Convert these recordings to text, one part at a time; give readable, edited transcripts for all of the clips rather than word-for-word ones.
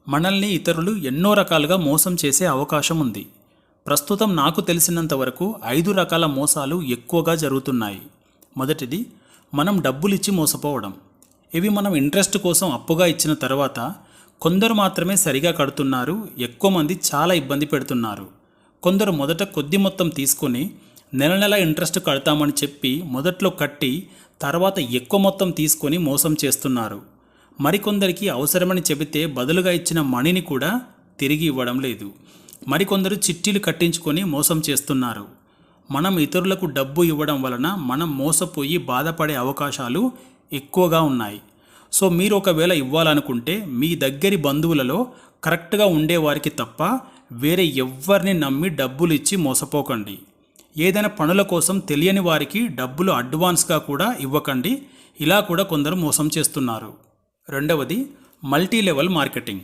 మనల్ని ఇతరులు ఎన్నో రకాలుగా మోసం చేసే అవకాశం ఉంది. ప్రస్తుతం నాకు తెలిసినంత వరకు 5 రకాల మోసాలు ఎక్కువగా జరుగుతున్నాయి. మొదటిది, మనం డబ్బులిచ్చి మోసపోవడం. ఇవి మనం ఇంట్రెస్ట్ కోసం అప్పుగా ఇచ్చిన తర్వాత కొందరు మాత్రమే సరిగా కడుతున్నారు, ఎక్కువ మంది చాలా ఇబ్బంది పెడుతున్నారు. కొందరు మొదట కొద్ది మొత్తం తీసుకొని నెల నెల ఇంట్రెస్ట్ కడతామని చెప్పి మొదట్లో కట్టి తర్వాత ఎక్కువ మొత్తం తీసుకొని మోసం చేస్తున్నారు. మరికొందరికి అవసరమని చెబితే బదులుగా ఇచ్చిన మనీని కూడా తిరిగి ఇవ్వడం లేదు. మరికొందరు చిట్టీలు కట్టించుకొని మోసం చేస్తున్నారు. మనం ఇతరులకు డబ్బు ఇవ్వడం వలన మనం మోసపోయి బాధపడే అవకాశాలు ఎక్కువగా ఉన్నాయి. సో మీరు ఒకవేళ ఇవ్వాలనుకుంటే మీ దగ్గరి బంధువులలో కరెక్ట్గా ఉండేవారికి తప్ప వేరే ఎవ్వరిని నమ్మి డబ్బులు ఇచ్చి మోసపోకండి. ఏదైనా పనుల కోసం తెలియని వారికి డబ్బులు అడ్వాన్స్గా కూడా ఇవ్వకండి. ఇలా కూడా కొందరు మోసం చేస్తున్నారు. రెండవది, మల్టీ లెవెల్ మార్కెటింగ్.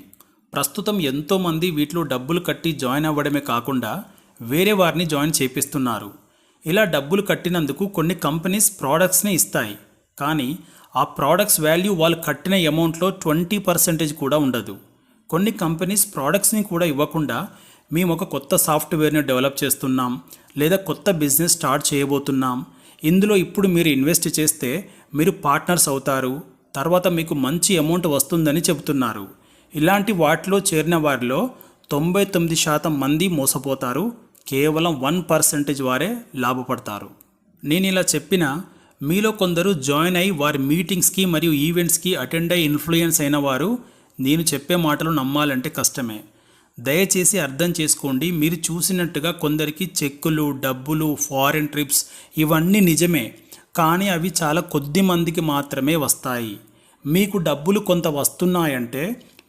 ప్రస్తుతం ఎంతోమంది వీటిలో డబ్బులు కట్టి జాయిన్ అవ్వడమే కాకుండా వేరే వారిని జాయిన్ చేపిస్తున్నారు. ఇలా డబ్బులు కట్టినందుకు కొన్ని కంపెనీస్ ప్రోడక్ట్స్ని ఇస్తాయి, కానీ ఆ ప్రోడక్ట్స్ వాల్యూ వాళ్ళు కట్టిన అమౌంట్లో 20% కూడా ఉండదు. కొన్ని కంపెనీస్ ప్రోడక్ట్స్ని కూడా ఇవ్వకుండా మేము ఒక కొత్త సాఫ్ట్వేర్ని డెవలప్ చేస్తున్నాం, లేదా కొత్త బిజినెస్ స్టార్ట్ చేయబోతున్నాం, ఇందులో ఇప్పుడు మీరు ఇన్వెస్ట్ చేస్తే మీరు పార్ట్నర్స్ అవుతారు, తర్వాత మీకు మంచి అమౌంట్ వస్తుందని చెబుతున్నారు. ఇలాంటి వాటిలో చేరిన వారిలో 99% మంది మోసపోతారు, కేవలం 1% వారే లాభపడతారు. నేను ఇలా చెప్పినా మీలో కొందరు జాయిన్ అయి వారి మీటింగ్స్కి మరియు ఈవెంట్స్కి అటెండ్ అయి ఇన్ఫ్లుయెన్స్ అయిన వారు నేను చెప్పే మాటలు నమ్మాలంటే కష్టమే. దయచేసి అర్థం చేసుకోండి, మీరు చూసినట్టుగా కొందరికి చెక్కులు, డబ్బులు, ఫారిన్ ట్రిప్స్ ఇవన్నీ నిజమే, కానీ అవి చాలా కొద్ది మందికి మాత్రమే వస్తాయి. మీకు డబ్బులు కొంత వస్తున్నాయంటే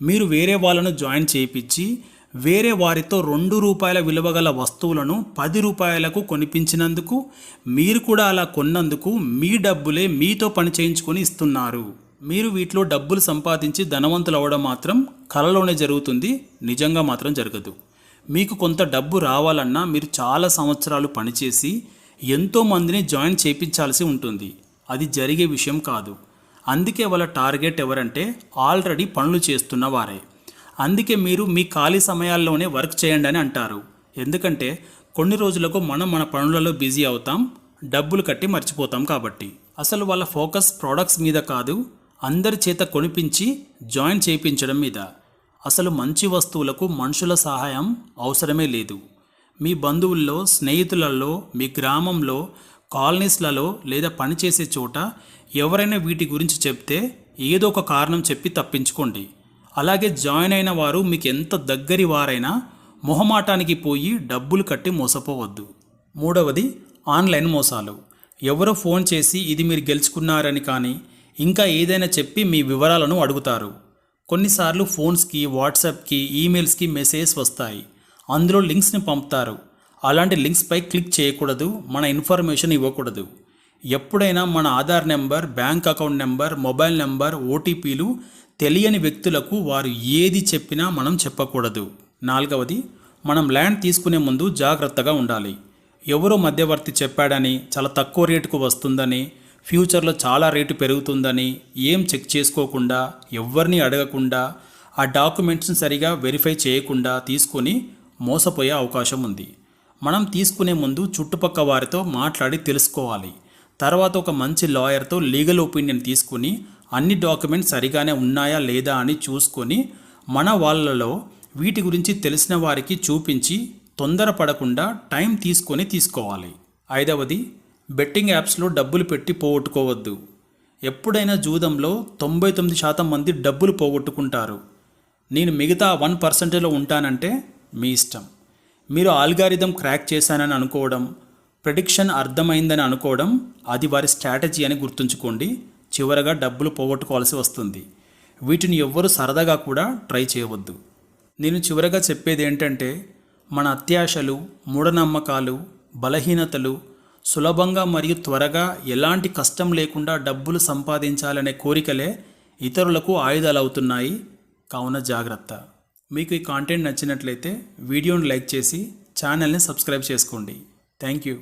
మీరు వేరే వాళ్ళను జాయిన్ చేయించి వేరే వారితో ₹2 విలువ గల వస్తువులను ₹10 కొనిపించినందుకు, మీరు కూడా అలా కొన్నందుకు మీ డబ్బులే మీతో పని చేయించుకొని ఇస్తున్నారు. మీరు వీటిలో డబ్బులు సంపాదించి ధనవంతులు అవ్వడం మాత్రం కలలోనే జరుగుతుంది, నిజంగా మాత్రం జరగదు. మీకు కొంత డబ్బు రావాలన్నా మీరు చాలా సంవత్సరాలు పనిచేసి ఎంతోమందిని జాయిన్ చేయించాల్సి ఉంటుంది. అది జరిగే విషయం కాదు. అందుకే వాళ్ళ టార్గెట్ ఎవరంటే ఆల్రెడీ పనులు చేస్తున్న వారే. అందుకే మీరు మీ ఖాళీ సమయాల్లోనే వర్క్ చేయండి అని అంటారు. ఎందుకంటే కొన్ని రోజులకు మనం మన పనులలో బిజీ అవుతాం, డబ్బులు కట్టి మర్చిపోతాం కాబట్టి. అసలు వాళ్ళ ఫోకస్ ప్రోడక్ట్స్ మీద కాదు, అందరి చేత కొనిపించి జాయిన్ చేయించడం మీద. అసలు మంచి వస్తువులకు మనుషుల సహాయం అవసరమే లేదు. మీ బంధువుల్లో, స్నేహితులలో, మీ గ్రామంలో, కాలనీస్లలో లేదా పనిచేసే చోట ఎవరైనా వీటి గురించి చెప్తే ఏదో ఒక కారణం చెప్పి తప్పించుకోండి. అలాగే జాయిన్ అయిన వారు మీకు ఎంత దగ్గరి వారైనా మొహమాటానికి పోయి డబ్బులు కట్టి మోసపోవద్దు. మూడవది, ఆన్లైన్ మోసాలు. ఎవరో ఫోన్ చేసి ఇది మీరు గెలుచుకున్నారని కానీ ఇంకా ఏదైనా చెప్పి మీ వివరాలను అడుగుతారు. కొన్నిసార్లు ఫోన్స్కి, వాట్సాప్కి, ఈమెయిల్స్కి మెసేజ్ వస్తాయి. అందులో లింక్స్ని పంపుతారు. అలాంటి లింక్స్పై క్లిక్ చేయకూడదు, మన ఇన్ఫర్మేషన్ ఇవ్వకూడదు. ఎప్పుడైనా మన Aadhaar number, bank account number, mobile number, ఓటీపీలు తెలియని వ్యక్తులకు వారు ఏది చెప్పినా మనం చెప్పకూడదు. నాలుగవది, మనం ల్యాండ్ తీసుకునే ముందు జాగ్రత్తగా ఉండాలి. ఎవరో మధ్యవర్తి చెప్పాడని, చాలా తక్కువ రేటుకు వస్తుందని, ఫ్యూచర్లో చాలా రేటు పెరుగుతుందని ఏం చెక్ చేసుకోకుండా, ఎవరిని అడగకుండా, ఆ డాక్యుమెంట్స్ని సరిగా వెరిఫై చేయకుండా తీసుకొని మోసపోయే అవకాశం ఉంది. మనం తీసుకునే ముందు చుట్టుపక్క వారితో మాట్లాడి తెలుసుకోవాలి. తర్వాత ఒక మంచి లాయర్తో లీగల్ ఒపీనియన్ తీసుకుని అన్ని డాక్యుమెంట్స్ సరిగానే ఉన్నాయా లేదా అని చూసుకొని మన వాళ్ళలో వీటి గురించి తెలిసిన వారికి చూపించి తొందరపడకుండా టైం తీసుకొని తీసుకోవాలి. ఐదవది, బెట్టింగ్ యాప్స్లో డబ్బులు పెట్టి పోగొట్టుకోవద్దు. ఎప్పుడైనా జూదంలో 99% మంది డబ్బులు పోగొట్టుకుంటారు. నేను మిగతా 1%లో ఉంటానంటే మీ ఇష్టం. మీరు ఆల్గారిథం క్రాక్ చేశానని అనుకోవడం, ప్రెడిక్షన్ అర్థమైందని అనుకోవడం అది వారి స్ట్రాటజీ అని గుర్తుంచుకోండి. చివరగా డబ్బులు పోగొట్టుకోవాల్సి వస్తుంది. వీటిని ఎవ్వరూ సరదాగా కూడా ట్రై చేయవద్దు. నేను చివరగా చెప్పేది ఏంటంటే మన అత్యాశలు, మూఢనమ్మకాలు, బలహీనతలు సులభంగా మరియు త్వరగా ఎలాంటి కష్టం లేకుండా డబ్బులు సంపాదించాలనే కోరికలే ఇతరులకు ఆయుధాలు అవుతున్నాయి. కావున జాగ్రత్త. మీకు ఈ కాంటెంట్ నచ్చినట్లయితే వీడియోని లైక్ చేసి ఛానల్ని సబ్స్క్రైబ్ చేసుకోండి. Thank you.